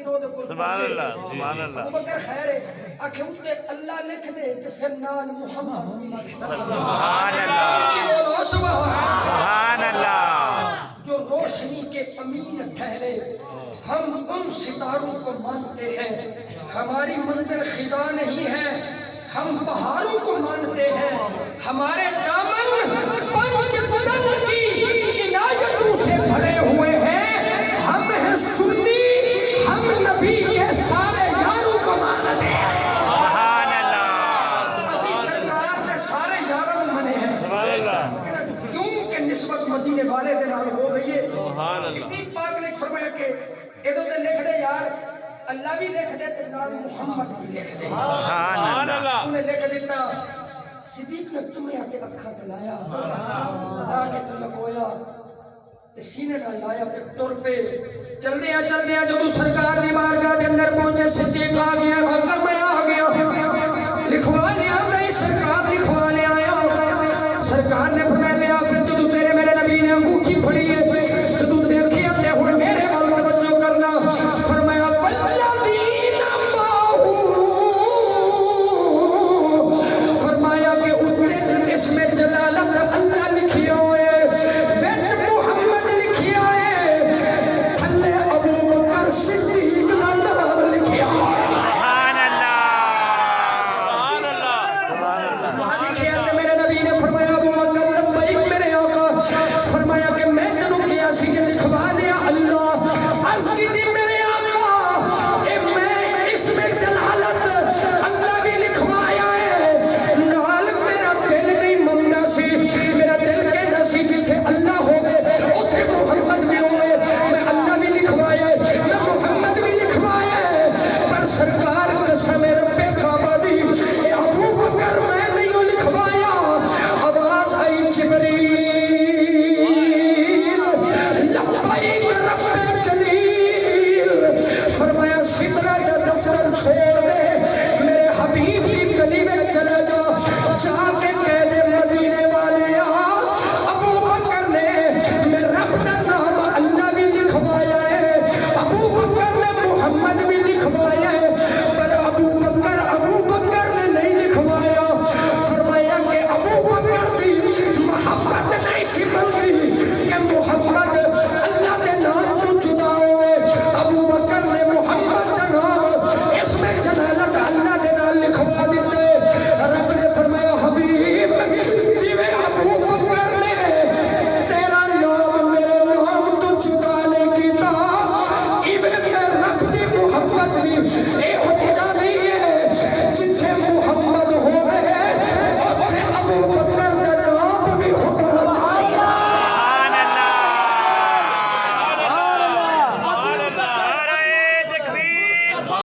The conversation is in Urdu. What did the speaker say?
سبحان اللہ سبحان اللہ ابو بکر خیر ہے آکھے اتے اللہ لکھ دے تے پھر نال محمد سبحان اللہ سبحان اللہ جو روشنی کے امین ٹھہرے ہم ان ستاروں کو مانتے ہیں ہماری منزل خزاں نہیں ہے ہم پہاڑوں کو مانتے ہیں ہمارے دامن پنج تن کی عنایتوں سے بھرے ہوئے ہیں ہم ہیں سنی ہم نبی کے سارے یاروں کو مانتے ہیں سبحان اللہ اسی سرکار نے سارے یاروں کو منے ہیں سبحان اللہ کیوں کہ نسبت مدینے والے دے نال ہو گئی ہے سبحان اللہ صدیق پاک نے فرمایا کہ ادھر تے لکھ دے یار اللہ بھی لکھ دے تے نال محمد بھی لکھ دے سبحان اللہ انہیں لکھ دیتا صدیق نے تمہیں آتے اکھا تلایا لا کے تم لکویا تے سینے نہ لایا تے تر پہ چل دیا جب سرکار دی بارگاہ دے اندر پہنچے صدیق آ گیا حکم میں آ گیا لکھوا لیا گئی سرکار لکھوا لیا آیا سرکار نے